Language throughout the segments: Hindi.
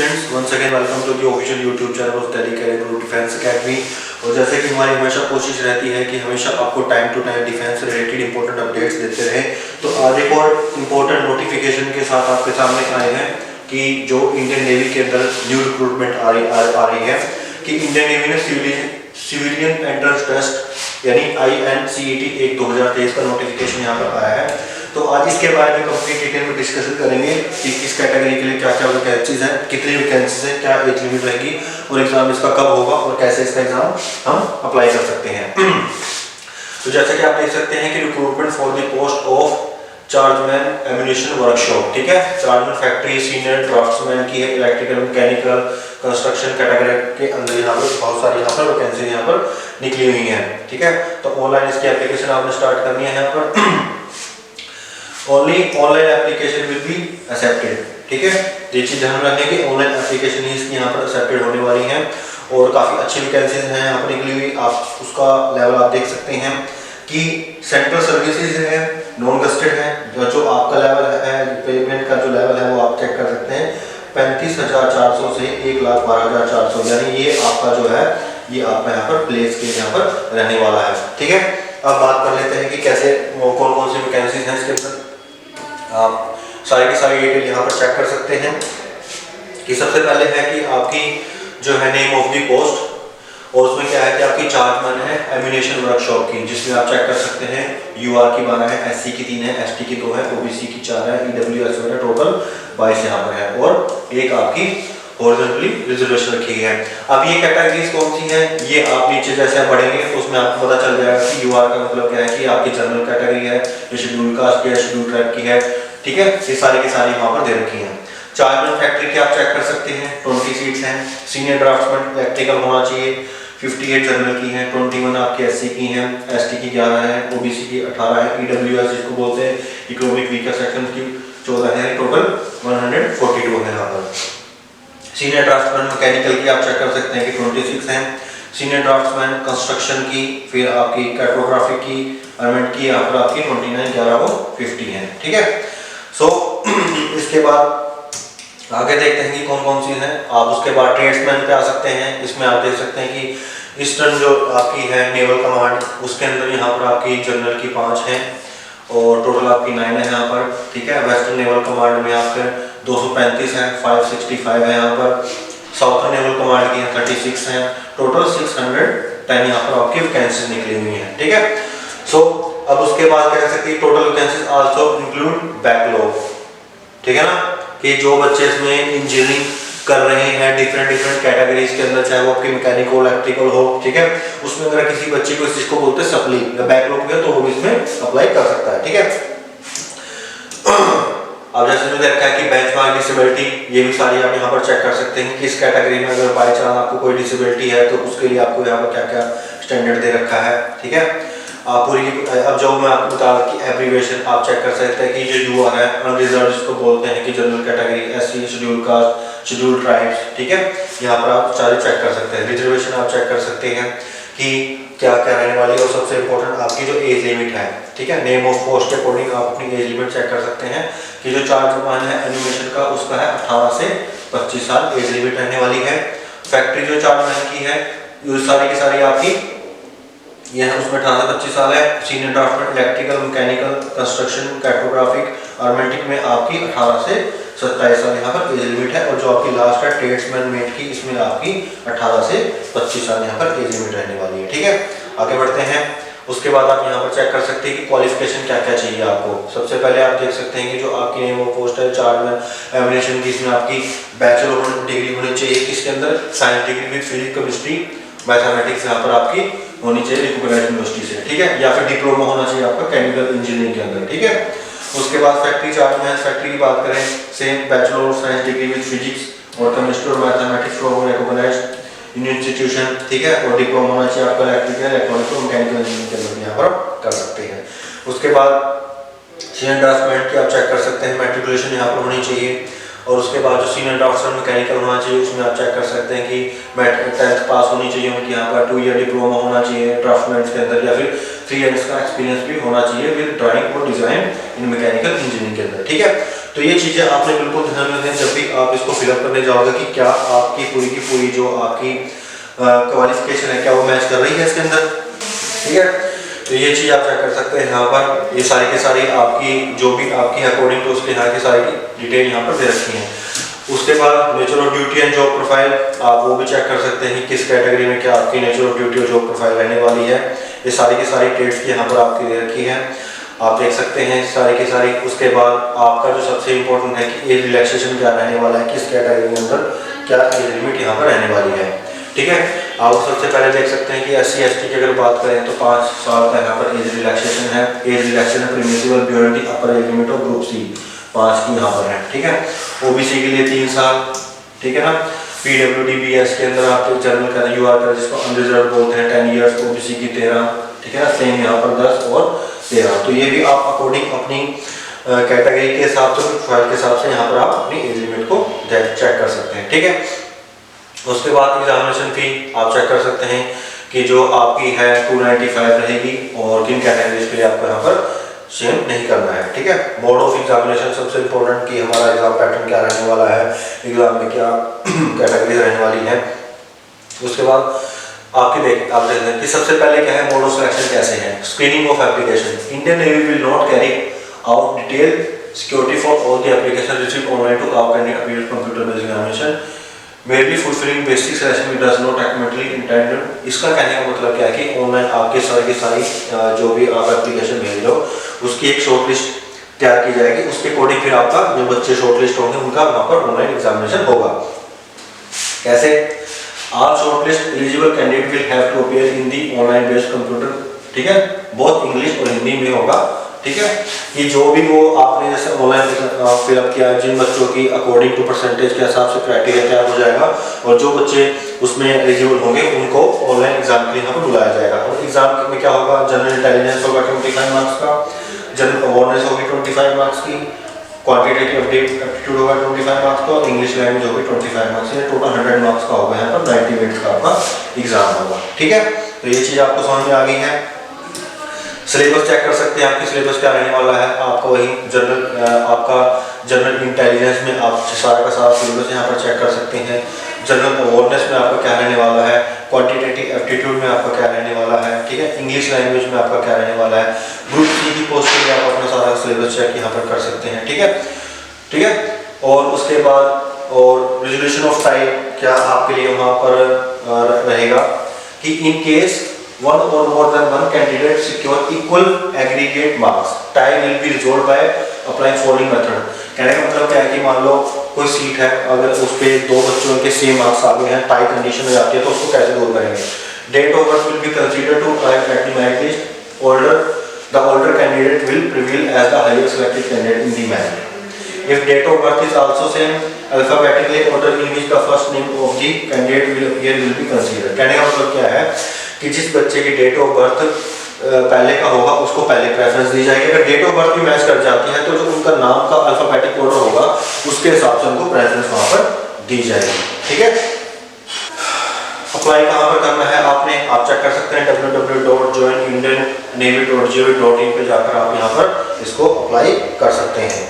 Students, once again welcome to the official YouTube channel of Delhi career group defence academy. और जैसे कि हमारी हमेशा कोशिश रहती है कि हमेशा आपको टाइम टू टाइम डिफेंस से रिलेटेड इंपॉर्टेंट अपडेट्स देते रहें, तो आज एक और इम्पोर्टेंट नोटिफिकेशन के साथ आपके सामने आए हैं कि जो इंडियन नेवी के अंदर न्यू रिक्रूटमेंट आ रही है कि इंडियन नेवी ने सिविलियन एंट्रेंस टेस्ट यानी INCET 2023 का नोटिफिकेशन यहाँ पर आया है। तो आज इसके बारे में कंप्लीट डिटेल में डिस्कशन करेंगे कि किस कैटेगरी के लिए क्या क्या वैकेंसीज हैं, कितनी वैकेंसीज हैं, क्या एज लिमिट रहेगी और एग्जाम इसका कब होगा और कैसे इसका एग्जाम हम अप्लाई कर सकते हैं। तो जैसे कि आप देख सकते हैं कि recruitment for the post of chargeman ammunition workshop, ठीक है, चार्जमैन फैक्ट्री सीनियर ड्राफ्ट्समैन की है, इलेक्ट्रिकल मैकेनिकल कंस्ट्रक्शन कैटेगरी के अंदर यहाँ पर बहुत सारी यहाँ पर वैकेंसी यहाँ पर निकली हुई हैं, ठीक है। तो ऑनलाइन इसकी एप्लीकेशन आपने स्टार्ट करनी है यहाँ पर। Only online application will be accepted, ठीक है। ये चीज ध्यान रखने की ऑनलाइन एप्लीकेशन ही इसकी यहाँ पर एक्सेप्टेड होने वाली है और काफ़ी अच्छी वैकेंसीज हैं यहाँ पर निकली हुई। आप उसका लेवल आप देख सकते हैं कि सेंट्रल सर्विसेज है, नॉन गस्टेड है, जो आपका लेवल है पेमेंट का जो लेवल है वो आप चेक कर सकते हैं 35,400 से 1,12,400, यानी ये आपका जो है ये आपका यहाँ पर प्लेस के यहाँ पर रहने वाला है, ठीक है। अब बात कर लेते हैं कि कैसे कौन कौन सी वैकेंसीज हैं इसके अंदर। आप सारी की सारी डिटेल यहाँ पर चेक कर सकते हैं कि सबसे पहले है कि आपकी जो है नेम ऑफ दी पोस्ट और उसमें क्या है कि आपकी चार्जमैन है एम्यूनिशन वर्कशॉप की, जिसमें आप चेक कर सकते हैं UR की 12 है, SC की 3 है, ST की 2 है, OBC की 4 है, EWS में टोटल 22 यहाँ पर है और एक आपकी हॉरिजॉन्टली रिजर्वेशन रखी है। अब ये कैटेगरीज कौन सी हैं ये आप नीचे जैसे आप बढ़ेंगे तो उसमें आपको पता चल जाएगा कि UR का मतलब क्या है कि आपकी जनरल कैटेगरी है, ये शेड्यूल कास्ट की है, शेड्यूल ट्राइब की है, ठीक है। ये सारी की सारी वहाँ पर दे रखी हैं। चार्जमैन फैक्ट्री की आप चेक कर सकते हैं 20 सीट्स हैं, सीनियर ड्राफ्ट्समैन इलेक्ट्रिकल होना चाहिए 58 जनरल की हैं, 21 आपकी SC की हैं, ST की 11 है, OBC की 18 है, EWS जिसको बोलते हैं इकोनॉमिक वीकर सेक्शन की 14 है, टोटल 142 है यहाँ पर। सीनियर ड्राफ्ट्समैन मैकेनिकल की आप चेक कर सकते हैं कि 26 हैं, सीनियर ड्राफ्ट्समैन कंस्ट्रक्शन की, फिर आपकी कार्टोग्राफी की, अर्मेंट की यहाँ पर आपकी 29 11 वो 50 हैं, ठीक है। सो इसके बाद आगे देखते हैं कि कौन कौन सी हैं। आप उसके बाद ट्रेड्समैन पे आ सकते हैं। इसमें आप देख सकते हैं कि ईस्टर्न जो आपकी है नेवल कमांड उसके अंदर यहाँ पर आपकी जनरल की 5 हैं और टोटल आपकी 9 है यहाँ पर, ठीक है। वेस्टर्न नेवल कमांड में आपके 235 है, 565 है यहाँ पर, साउथर्न नेवल कमांड की 36 हैं, टोटल 610 यहाँ पर आपकी वैकेंसीज निकली हुई हैं, ठीक है। सो अब उसके बाद कह सकते हैं total vacancies also include backlog, ठीक है ना, कि जो बच्चे इसमें इंजीनियरिंग कर रहे हैं डिफरेंट कैटेगरीज के अंदर, चाहे वो आपकी मैकेनिकल हो इलेक्ट्रिकल हो, ठीक है, उसमें अगर किसी बच्चे को इसको बोलते हैं सप्ली या बैकलॉग है तो वो भी इसमें अप्लाई कर सकता है, ठीक है। अब जैसे मैंने देखा है कि बेंचमार्क डिसेबिलिटी ये भी सारी आप यहाँ पर चेक कर सकते हैं कि इस कैटेगरी में अगर बाई चांस आपको कोई डिसेबिलिटी है तो उसके लिए आपको यहाँ पर क्या क्या स्टैंडर्ड दे रखा है, ठीक है। पूरी अब जो मैं आपको बता कि एब्रीविएशन आप चेक कर सकते हैं कि जो UR है अनरिजर्व्ड जिसको बोलते हैं कि general category, SC schedule caste, schedule tribes, ठीक है, यहाँ पर आप सारे चेक कर सकते हैं। रिजर्वेशन आप चेक कर सकते हैं कि क्या क्या रहने वाली है और सबसे इम्पोर्टेंट आपकी जो एज लिमिट है, ठीक है, नेम ऑफ पोस्ट के अकॉर्डिंग आप अपनी एज लिमिट चेक कर सकते हैं कि जो चार्जमैन है एनिमेशन का उसका है 18 से 25 साल एज लिमिट रहने वाली है। फैक्ट्री जो चार्जमैन की है ये सारी की सारी आपकी ये है उसमें 18 से 25 साल है। Senior draughtsman electrical mechanical construction cartographic armament में आपकी 18 से 27 साल यहाँ पर एज लिमिट है और जो आपकी लास्ट है ट्रेड्समैन मेट की इसमें आपकी 18 से 25 साल यहाँ पर एज लिमिट रहने वाली है, ठीक है। आगे बढ़ते हैं। उसके बाद आप यहाँ पर चेक कर सकते हैं कि क्वालिफिकेशन क्या क्या चाहिए आपको। सबसे पहले आप देख सकते हैं कि जो आपकी नेम ऑफ पोस्ट है चार्जमैन एम्यूनिशन की इसमें आपकी बैचलर डिग्री होनी चाहिए किसके अंदर, science degree with physics chemistry mathematics यहाँ पर आपकी होनी चाहिए रिकॉग्नाइज्ड यूनिवर्सिटी से, ठीक है, या फिर डिप्लोमा होना चाहिए आपका केमिकल इंजीनियरिंग के अंदर, ठीक है। उसके बाद फैक्ट्री चार्जमैन फैक्ट्री की बात करें same bachelor of science degree with physics और केमिस्ट्री और मैथमेटिक्स फ्रॉम रिकॉग्नाइज्ड इंस्टीट्यूशन, ठीक है, और डिप्लोमा होना चाहिए आपका इलेक्ट्रिकल इलेक्ट्रॉनिक्स और मैकेनिकल इंजीनियरिंग के अंदर यहाँ पर कर सकते हैं। उसके बाद सीनियर ड्राफ्टमैन की आप चेक कर सकते हैं मैट्रिकुलेशन यहाँ पर होनी चाहिए और उसके बाद जो सीनियर ड्राफ्ट्समैन मैकेनिकल होना चाहिए उसमें आप चेक कर सकते हैं कि 10th पास होनी चाहिए उनकी यहाँ पर, 2 ईयर डिप्लोमा होना चाहिए ड्राफ्टमैन के अंदर या फिर 3 ईयर्स का एक्सपीरियंस भी होना चाहिए विद ड्राइंग और डिजाइन इन मैकेनिकल इंजीनियरिंग के अंदर, ठीक है। तो ये चीज़ें आपने बिल्कुल ध्यान में रखें जब भी आप इसको फिलअप करने जाओगे कि क्या आपकी पूरी की पूरी जो आपकी क्वालिफिकेशन है क्या वो मैच कर रही है इसके अंदर, ठीक है। तो ये चीज़ आप चेक कर सकते हैं यहाँ पर, ये सारी की सारी आपकी जो भी आपकी अकॉर्डिंग टू उसके यहाँ की सारी डिटेल यहाँ पर दे रखी है। उसके बाद nature of duty and job profile आप वो भी चेक कर सकते हैं किस कैटेगरी में क्या आपकी नेचर ऑफ ड्यूटी और जॉब प्रोफाइल रहने वाली है। ये सारी की सारी ट्रेड्स की यहाँ पर आपकी दे रखी है, आप देख सकते हैं सारी की सारी। उसके बाद आपका जो सबसे इम्पोर्टेंट है कि एज रिलैक्सेशन क्या रहने वाला है, किस कैटेगरी के अंदर क्या एज लिमिट यहाँ पर रहने वाली है, ठीक है। आप सबसे पहले देख सकते हैं कि SC/ST की अगर बात करें तो 5 साल का यहाँ पर एज रिलैक्सेशन है। Age relaxation permissible beyond the upper age limit of group C 5 की यहाँ पर है, ठीक है। OBC के लिए 3 साल, ठीक है ना। PWD/BS के अंदर आप जनरल का UR का जिसको अनरिजर्व बोलते हैं 10 ईयर्स, OBC की 13, ठीक है ना। सेम यहाँ पर 10 और 13। तो ये भी आप अकॉर्डिंग अपनी कैटेगरी के हिसाब से, प्रोफाइल के हिसाब से यहाँ पर आप अपनी एज लिमिट को चेक कर सकते हैं, ठीक है। उसके बाद एग्जामिनेशन फी आप चेक कर सकते हैं कि जो आपकी है 295 रहेगी और किन कैटेगरीज के लिए आपको यहाँ पर सेम नहीं करना है, ठीक है। मोड ऑफ एग्जामिनेशन सबसे इम्पोर्टेंट कि हमारा एग्जाम पैटर्न क्या रहने वाला है, एग्जाम में क्या कैटेगरी रहने वाली है। उसके बाद आप देखते हैं कि सबसे पहले क्या है, मोड ऑफ सिलेक्शन कैसे है। Screening of application, Indian Navy will not carry out detail security for all the application received online to our candidate appear computer based examination मेरे भी fulfilling basic selection with does not actively intended. इसका कहने का मतलब क्या है कि ऑनलाइन आपके सारी की सारी जो भी आप एप्लीकेशन भेज रहे हो उसकी एक शॉर्ट लिस्ट तैयार की जाएगी, उसके अकॉर्डिंग फिर आपका जो बच्चे शॉर्ट लिस्ट होंगे उनका वहाँ पर ऑनलाइन एग्जामिनेशन होगा। कैसे, all short list eligible candidate will have to appear in the online based computer, ठीक है। बहुत इंग्लिश और हिंदी में होगा, ठीक है। कि जो भी वो आपने जैसे ऑनलाइन फिलअप किया, जिन बच्चों की अकॉर्डिंग टू परसेंटेज के हिसाब से क्राइटेरिया तैयार हो जाएगा और जो बच्चे उसमें एलिजिबल होंगे उनको ऑनलाइन एग्जाम के लिए यहाँ पर बुलाया जाएगा। और एग्जाम में क्या होगा, जनरल इंटेलिजेंस होगा 25 मार्क्स का, जनरल अवेयरनेस होगी 25 मार्क्स की, क्वांटिटेटिव एप्टीट्यूड होगा 25 मार्क्स का और इंग्लिश लैंग्वेज होगी 25 मार्क्स की। टोटल 100 मार्क्स का होगा, यहाँ पर 90 मिनट्स का आपका एग्जाम होगा, ठीक है। तो ये चीज़ आपको समझ में आ गई है। सिलेबस चेक कर सकते हैं आपकी सिलेबस क्या रहने वाला है। आपका वही आपका जनरल इंटेलिजेंस में आप सारा का सारा सिलेबस यहाँ पर चेक कर सकते हैं। जनरल अवेयरनेस में आपका क्या रहने वाला है, क्वांटिटेटिव एप्टीट्यूड में आपका क्या रहने वाला है, ठीक है। इंग्लिश लैंग्वेज में आपका क्या रहने वाला है। ग्रुप C की पोस्ट के लिए आप अपना सारा सिलेबस चेक यहाँ पर कर सकते हैं, ठीक है, ठीक है। और उसके बाद और रेजोल्यूशन ऑफ टाइम क्या आपके लिए वहाँ पर रहेगा कि in case one or more than one candidate secure equal aggregate marks, tie will be resolved by applying following method। कहने का मतलब क्या है कि मान लो कोई सीट है, अगर उस पे 2 बच्चों के सेम मार्क्स आ गए हैं, टाई कंडीशन में जाती है, तो उसको कैसे दूर करेंगे। Date of birth will be considered to arrive at the merit list, the older candidate will prevail as the higher selected candidate in the merit। If date of birth is also same, alphabetically order in which the first name of the candidate will be considered। कहने का मतलब क्या है कि जिस बच्चे की डेट ऑफ बर्थ पहले का होगा उसको पहले प्रेफरेंस दी जाएगी। अगर डेट ऑफ बर्थ भी मैच कर जाती है तो जो उनका नाम का अल्फाबेटिक ऑर्डर होगा उसके हिसाब से उनको प्रेफरेंस वहाँ पर दी जाएगी, ठीक है। अप्लाई कहाँ पर करना है आपने, आप चेक कर सकते हैं www.joinindiannavy.gov.in पे जाकर आप यहाँ पर इसको अप्लाई कर सकते हैं।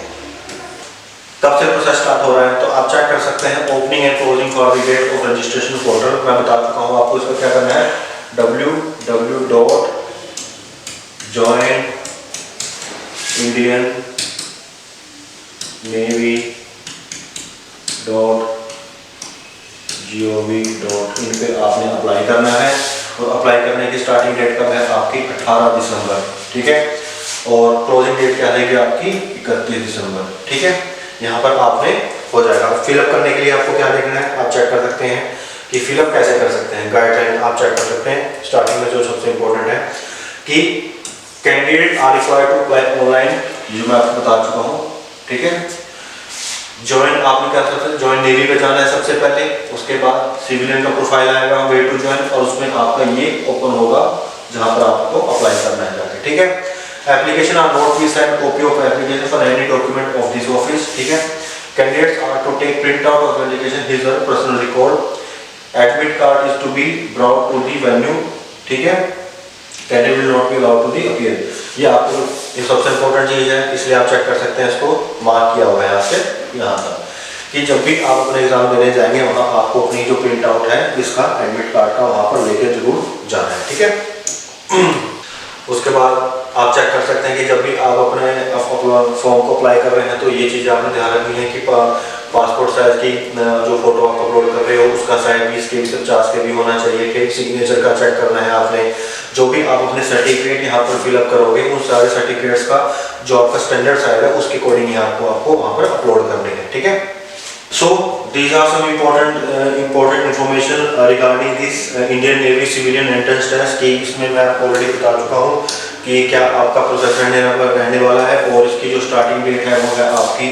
कब से प्रोसेस स्टार्ट हो रहा है तो आप चेक कर सकते हैं opening and closing for the date of registration portal. मैं बता चुका हूँ आपको इसका क्या करना है, www.joinindiannavy.gov.in पे आपने अप्लाई करना है। और अप्लाई करने की स्टार्टिंग डेट कब है आपकी 18 दिसंबर, ठीक है। और क्लोजिंग डेट क्या रहेगी आपकी 31 दिसंबर, ठीक है। यहाँ पर आपने हो जाएगा। फिलअप करने के लिए आपको क्या देखना है, आप चेक कर सकते हैं कि फिलअप कैसे कर सकते हैं। गाइडलाइन आप चेक कर सकते हैं। स्टार्टिंग में जो सबसे इम्पोर्टेंट है कि candidate are required to apply online, जो मैं आपको बता चुका हूँ, ठीक है। ज्वाइन आपने क्या सकते हैं, ज्वाइन नेवी पे जाना है सबसे पहले, उसके बाद सिविलियन का प्रोफाइल आएगा वे टू ज्वाइन, और उसमें आपका ये ओपन होगा जहाँ पर आपको अप्लाई करना है जाके, ठीक है। Application are not be send copy of application for any document of this office, ठीक है। Candidates are to take print out of application his और personal record, admit card is to be brought to the venue, ठीक है। Candidate will not be allowed to the appear. ये आपको ये सबसे इम्पोर्टेंट चीज़ है, इसलिए आप चेक कर सकते हैं, इसको मार्क किया हुआ है यहाँ से यहाँ तक कि जब भी आप अपने एग्जाम देने जाएंगे वहाँ आपको अपनी जो प्रिंट आउट है इसका एडमिट कार्ड का वहाँ पर लेके जरूर जाना है, ठीक है। उसके बाद आप चेक कर सकते हैं कि जब भी आप अपने फॉर्म को अप्लाई कर रहे हैं तो ये चीज़ें आपने ध्यान रखनी है कि पासपोर्ट साइज की जो फोटो आप अपलोड कर रहे हो उसका साइज 20 के 50 के भी होना चाहिए, फिर सिग्नेचर का चेक करना है आपने। जो भी आप अपने सर्टिफिकेट यहाँ पर फिलअप करोगे उन सारे सर्टिफिकेट्स का जो आपका स्टैंडर्ड साइज है उसके अकॉर्डिंग आपको वहाँ पर अपलोड करने हैं, ठीक है। So these are some important information regarding this Indian Navy civilian entrance test कि इसमें मैं ऑलरेडी बता चुका हूँ कि क्या आपका प्रोसेस रहने वाला है और इसकी जो स्टार्टिंग डेट है वो है आपकी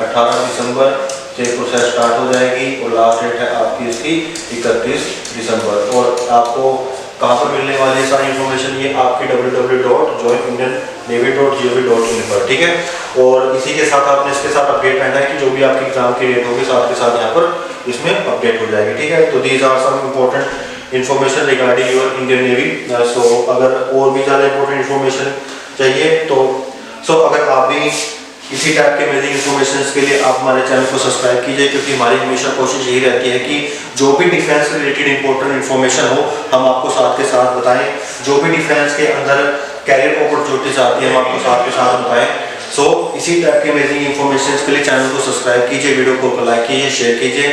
18 दिसंबर से प्रोसेस स्टार्ट हो जाएगी और लास्ट डेट है आपकी इसकी 31 दिसंबर। और आपको कहाँ पर मिलने वाली है सारी इन्फॉर्मेशन, ये आपकी www.joinindiannavy.gov.in पर, ठीक है। और इसी के साथ आपने इसके साथ अपडेट रहना है कि जो भी आपकी एग्जाम की डेट होगी साथ के साथ यहाँ पर इसमें अपडेट हो जाएगी, ठीक है। तो these are some important information regarding your Indian Navy. So अगर और भी ज़्यादा इम्पोर्टेंट इन्फॉर्मेशन चाहिए तो अगर आप भी इसी टाइप के अमेजिंग इन्फॉर्मेशन के लिए आप हमारे चैनल को सब्सक्राइब कीजिए, क्योंकि हमारी हमेशा कोशिश यही रहती है कि जो भी डिफेंस रिलेटेड इंपॉर्टेंट इन्फॉर्मेशन हो हम आपको साथ के साथ बताएं। जो भी डिफेंस के अंदर कैरियर अपॉर्चुनिटीज आती है हम आपको साथ के साथ बताएं। सो इसी टाइप के अमेजिंग इन्फॉर्मेशन के लिए चैनल को सब्सक्राइब कीजिए, वीडियो को लाइक कीजिए, शेयर कीजिए।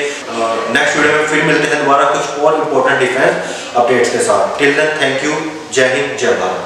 नेक्स्ट वीडियो में फिर मिलते हैं दोबारा कुछ और इम्पोर्टेंट डिफेंस अपडेट्स के साथ। टिल देन थैंक यू, जय हिंद, जय भारत।